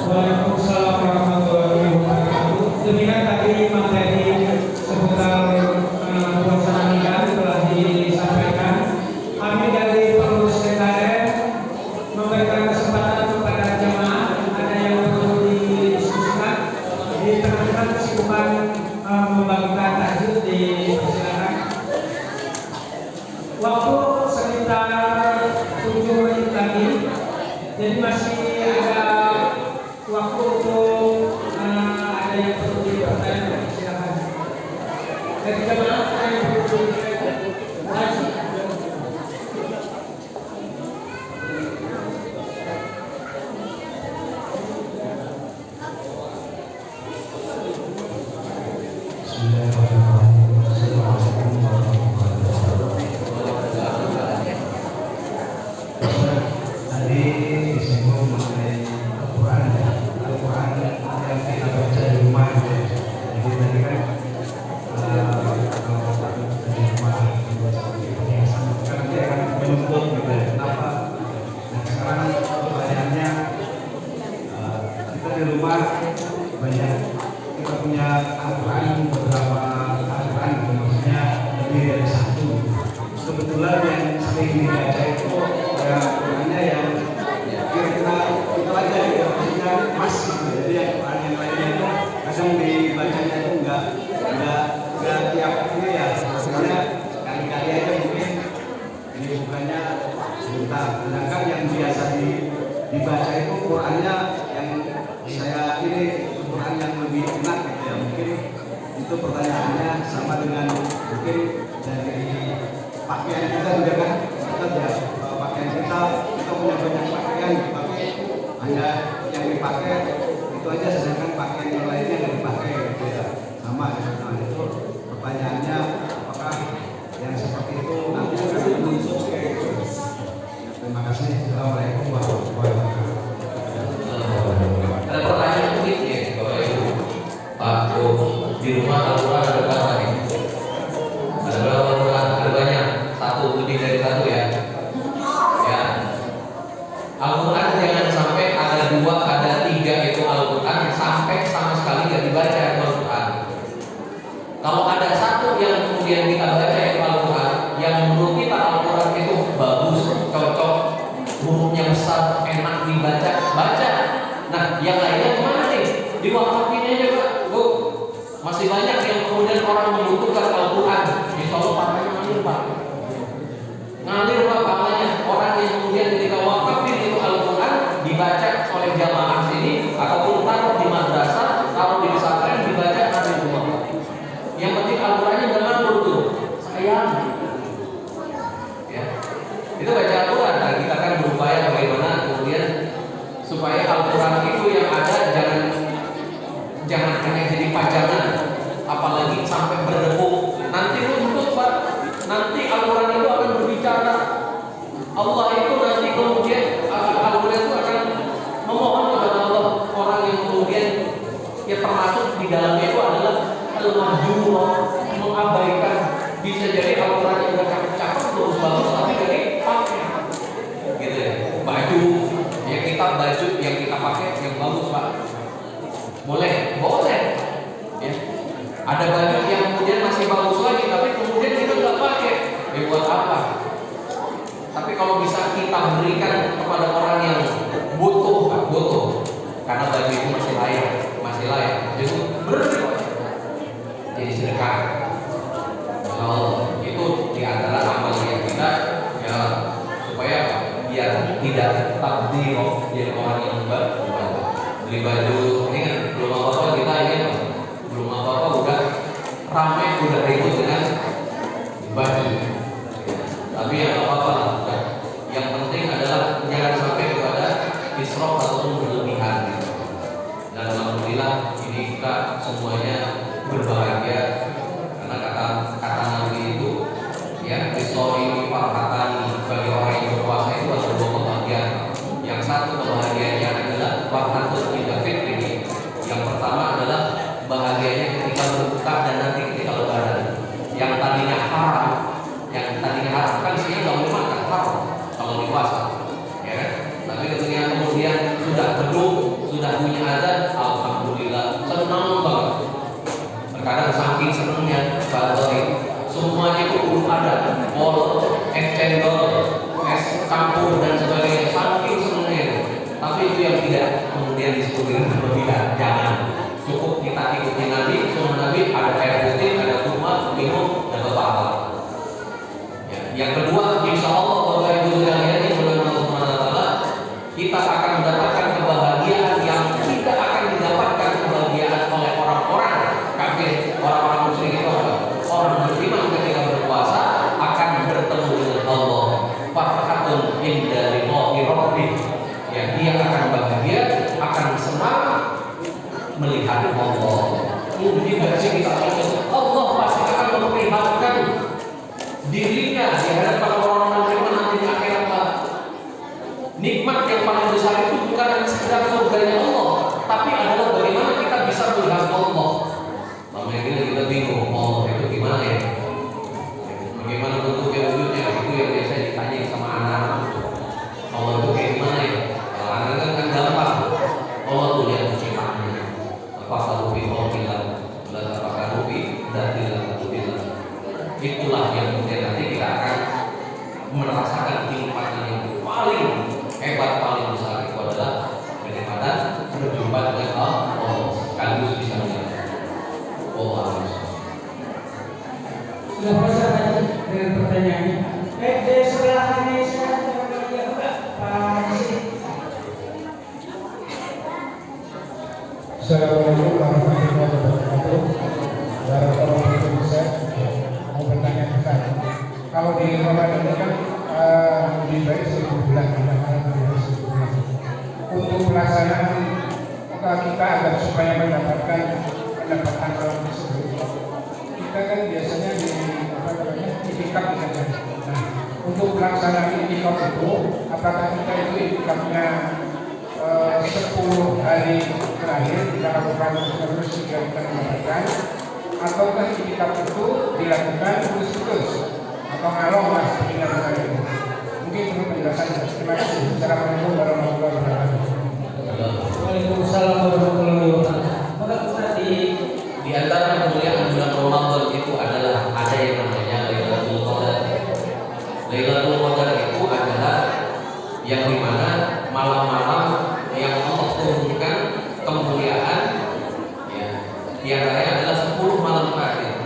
Waalaikumsalam warahmatullahi wabarakatuh. Demikian tadi materi seputar pelaksanaan telah disampaikan. Kami dari pengurus sekretariat memberikan kesempatan kepada jemaah, ada yang perlu didiskusikan di tengah-tengah kesibukan membagikan tahjud, dipersilakan. Waktu sekitar 7 menit lagi, jadi masih ada waktu untuk ada yang perlu dipertanyakan. Silakan. Dari jemaah yang perlu dipertanyakan. Tadi disinggung mengenai Al-Quran yang kita baca di rumah. Jadi tadi kan kalau di rumah kan dia akan menuntut gitu. Kenapa? Nah sekarang pertanyaannya, kita di rumah banyak, kita punya Al-Quran, beberapa Al-Quran, maksudnya lebih dari satu. Kebetulan yang sering dibaca itu ya Qurannya yang kira-kira kita aja gitu, maksudnya masih gitu. Jadi yang Quran yang lainnya itu kadang dibacanya itu enggak tiap ini ya, maksudnya kali-kali aja mungkin ini bukannya sebentar. Sedangkan yang biasa dibaca itu Qurannya yang saya ini Quran yang lebih enak gitu ya. Mungkin itu pertanyaannya sama dengan mungkin dari pakaian kita juga kan, kita ya pakaian kita punya banyak pakaian, tapi hanya yang dipakai itu aja, sedangkan pakaian yang lainnya nggak dipakai gitu ya. Sama ya. Nah itu pertanyaannya, apakah yang seperti itu nanti akan muncul kayak gitu. Terima kasih. Assalamualaikum warahmatullahi wabarakatuh. Ada pertanyaan mungkin ya Bapak Ibu. Di rumah Al-Quran ada berapa nih? Ada berapa Al-Quran? Ada banyak. Satu, lebih dari satu ya. Ya. Al-Quran jangan sampai ada dua, ada tiga itu Al-Quran sampai sama sekali nggak dibaca Al-Quran. Kalau ada satu yang kemudian kita baca itu Al-Quran, yang menurut kita Al-Quran itu bagus, cocok, hurufnya besar, enak dibaca, baca. Nah, yang lainnya kemana nih? Diwakafin aja Pak, Bu. Masih banyak yang kemudian orang membutuhkan Al-Quran. Insya Allah pahalanya ngalir Pak. Ngalir Pak pahalanya. Orang yang kemudian ketika wakafin itu Al-Quran dibaca oleh jamaah sini ataupun taruh di madrasah, taruh di pesantren, dibaca nanti di rumah. Yang penting Al-Qurannya nggak nganggur tuh, sayang. Ya, itu baca Al-Quran. Nah, kita akan berupaya bagaimana kemudian supaya Al-Quran itu yang ada jangan hanya jadi pajangan, apalagi sampai berdebu. Nanti luntur Pak. Nanti Al-Quran itu akan berbicara. Allah itu nanti kemudian Al-Quran itu akan memohon kepada Allah. Orang yang kemudian ya termasuk di dalamnya itu adalah al-mahjur, mengabaikan. Bisa jadi Al-Quran yang udah cakep-cakep terus bagus tapi dari pakai gitu ya. Baju yang kita pakai yang bagus Pak, boleh ya. Ada baju yang kemudian masih bagus lagi tapi kemudian kita nggak pakai, ya buat apa? Tapi kalau bisa kita berikan kepada orang yang butuh karena baju itu masih layak, jadi jadi sedekah. Kalau itu diantara amal yang kita ya supaya biar tidak takdir jadi orang yang beli baju. Ini kan belum apa-apa kita ini belum apa-apa udah ramai, udah ribut dengan baju. Tapi ya apa-apa. Yang penting adalah jangan sampai kepada israf ataupun berlebihan. Dan alhamdulillah ini kita semuanya berbahagia karena kata Nabi itu ya isori farhatani, bagi orang yang berpuasa itu ada dua kebahagiaan. Yang satu kebahagiaannya adalah farhatun inda fitri. Yang pertama adalah bahagianya ketika berbuka dan nanti ketika lebaran. Yang tadinya haram kan isinya nggak boleh makan, haram kalau di puasa, ya kan? Tapi ketika kemudian sudah teduh, sudah bunyi azan, alhamdulillah senang banget. Terkadang saking senangnya semuanya itu belum ada, kol, es cendol, es campur dan sebagainya, saking senangnya. Tapi itu yang tidak kemudian disebut dengan berlebihan. Jangan, cukup kita ikuti Nabi, sunnah Nabi, ada air putih, ada kurma, minum, dan berpahala. Yang kedua, insya Allah Bapak Ibu sekalian yang berkenan Allah Subhanahu wa Ta'ala, kita akan mendapatkan kebahagiaan yang tidak akan didapatkan kebahagiaan oleh orang-orang kafir, orang-orang musyrik itu orang beriman ketika berpuasa akan bertemu dengan Allah. Farhatun inda liqa'i rabbih. Ya, dia akan bahagia, akan senang melihat Allah. Mungkin bagi kita Allah pasti akan memperlihatkan dirinya di hadapan orang-orang beriman nanti di akhirat. Nikmat yang paling besar itu bukan sekedar surganya Allah, tapi adalah bagaimana kita bisa melihat Allah. Makanya kita bingung, Allah itu gimana ya? Bagaimana bentuknya, wujudnya? Itu yang biasa ditanya sama anak. Allah itu kayak gimana ya? Kalau anak kan gampang. Allah tuh lihat penciptaannya. Apa kalau bilang, dan apakah rupi dan tidak. Itulah yang kemudian nanti kita akan merasakan nikmatnya yang paling hebat, paling besar itu adalah daripada berjumpa dengan Allah sekaligus bisa melihat Allah. Sudah selesai tadi dengan pertanyaannya. Di sebelah kami saya Pak Isi. Assalamualaikum warahmatullahi wabarakatuh. Warahmatullahi wabarakatuh. Mau bertanya besar. Kalau di Ramadan ini kan lebih baik 1000 bulan, untuk pelaksanaan kita agar supaya mendapatkan pendapatan orang tersebut, kita kan biasanya di itikaf saja. Nah, untuk pelaksanaan itikaf itu, apakah kita itu itikafnya 10 hari terakhir kita lakukan terus hingga kita mendapatkan, ataukah itikaf itu dilakukan terus-terus atau ngalong mas dilakukan itu? Mungkin perlu penjelasannya. Terima kasih. Assalamualaikum warahmatullahi wabarakatuh. Waalaikumsalam warahmatullahi wabarakatuh. Maka tadi Di antara kemuliaan bulan Ramadan itu adalah ada yang namanya Lailatul Qadar. Lailatul Qadar itu adalah yang dimana malam-malam yang Allah turunkan kemuliaan, ya, di antaranya adalah 10 malam terakhir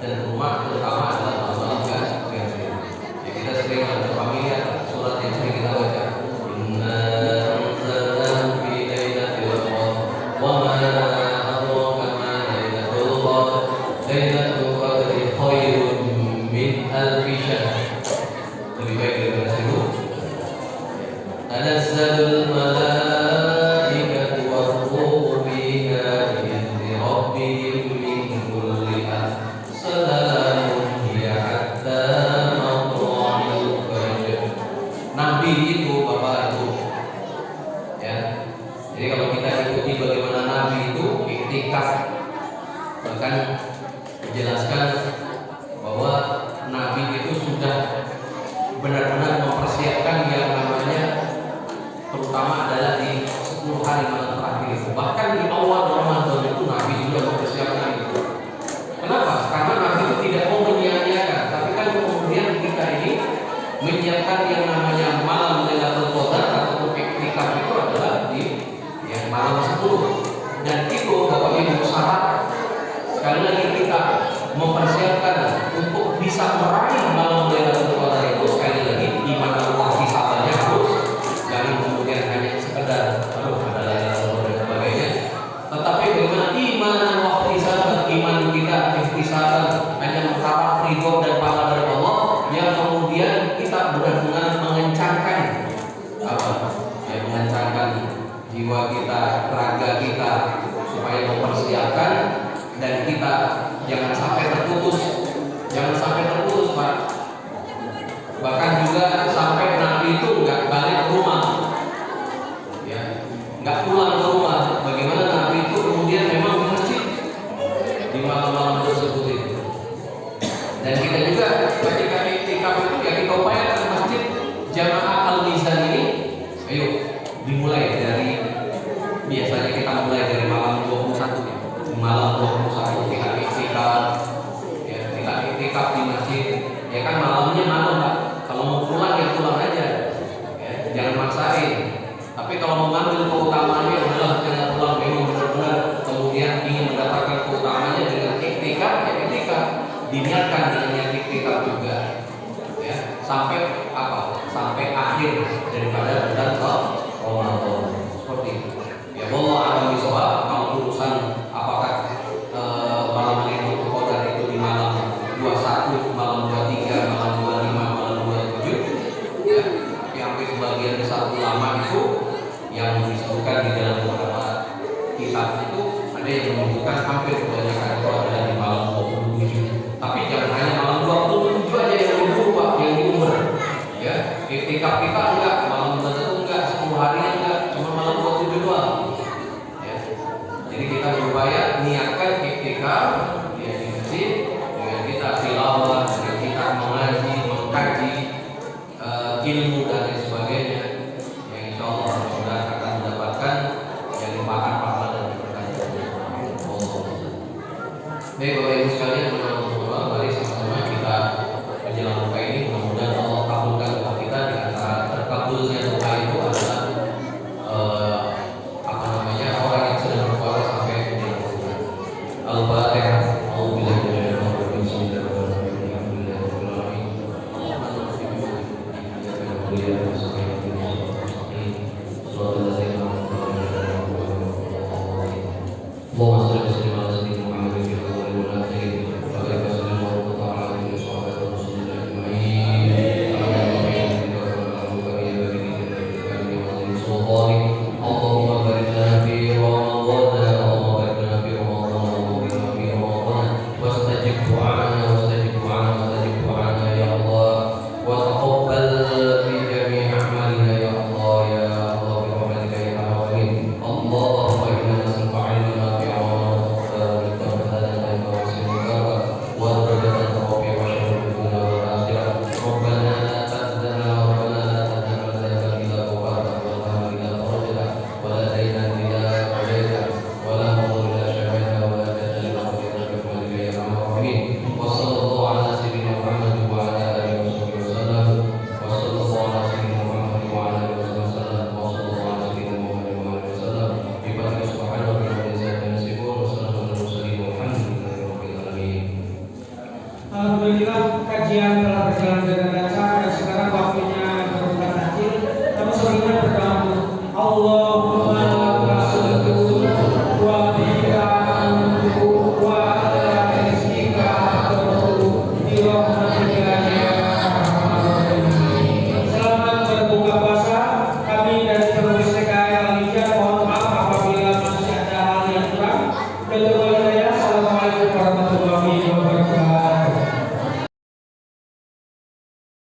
dan rumah terutama adalah malam-malam ganjil. Ya, kita sering ada familiar surat yang sering kita baca. Inna anzalnahu fi lailatul qadar wa ma Lailatul Qadri khairun min alfi syahr. Lebih baik daripada 1000. Tanazzalul malaikatu war-ruhu fiha bi'izni rabbihim min kulli amr. Salamun hiya hatta matla'il fajr. Nabi itu Bapak Ibu, ya. Jadi kalau kita ikuti bagaimana Nabi itu iktikaf, bahkan menjelaskan bahwa Nabi itu sudah benar-benar mempersiapkan yang namanya, terutama adalah di 10 hari malam terakhir itu. Bahkan di awal Ramadan itu Nabi juga mempersiapkan itu. Kenapa? Karena Nabi itu tidak mau menyia-nyiakan. Tapi kan kemudian kita ini menyiapkan yang namanya malam Lailatul Qadar atau iktikaf itu adalah di yang malam 10. Dan itu Bapak Ibu syarat sekali lagi kita mempersiapkan untuk bisa meraih malam Lailatul Qadar itu. Sekali lagi iman Allah hisabannya harus, jangan kemudian hanya sekedar ada Lailatul Qadar dan sebagainya. Tetapi bagaimana iman Allah hisaban, iman kita ihtisaban hanya mengharap ridho dan pahala dari Allah, yang kemudian kita benar-benar mengencangkan apa? Ya, mengencangkan jiwa kita, raga kita supaya mempersiapkan. Dan kita jangan sampai terputus Pak. Bahkan juga sampai Nabi itu nggak balik ke rumah, ya, nggak pulang ke rumah. Bagaimana Nabi itu kemudian memang di masjid di malam-malam tersebut itu. Dan kita juga ketika iktikaf itu ya kita upayakan ke masjid Jamaah Al-Mizan ini. Ayo dimulai dari, biasanya kita mulai dari malam 21 ya. Malam 21 kita iktikaf, ya, kita iktikaf di masjid, ya kan malamnya malam Pak. Kalau mau pulang ya pulang aja, ya, jangan maksain. Tapi kalau mau ngambil keutamaannya adalah jangan pulang, memang benar-benar kemudian ingin mendapatkan keutamaannya dengan iktikaf, ya iktikaf, diniatkan dengan yang iktikaf juga, ya, sampai apa? Sampai akhir daripada bulan Ramadan. Seperti itu. Ya, wallahu a'lam bishawab. Kalau urusan apakah malam Lailatul Qadar itu di malam 21, malam 23, malam 25, malam 27, ya, tapi hampir sebagian besar ulama itu yang disebutkan di dalam beberapa kitab itu ada yang menunjukkan hampir kebanyakan itu adalah di malam 27. Tapi jangan hanya malam 27 aja yang diburu Pak, yang diumur. Ya, iktikaf kita enggak, malam tertentu enggak, 10 hari enggak, cuma malam 27 doang. Jadi kita berupaya niatkan iktikaf ya di masjid dengan kita tilawah, dengan kita mengaji, mengkaji ilmu dan lain sebagainya, yang insya Allah sudah akan mendapatkan yang limpahan pahala dan berkah. Baik Bapak Ibu sekalian, mari sama-sama kita menjelang buka ini, mudah-mudahan Allah kabulkan doa kita. Di antara terkabulnya doa itu adalah orang yang sedang berpuasa sampai menjelang buka.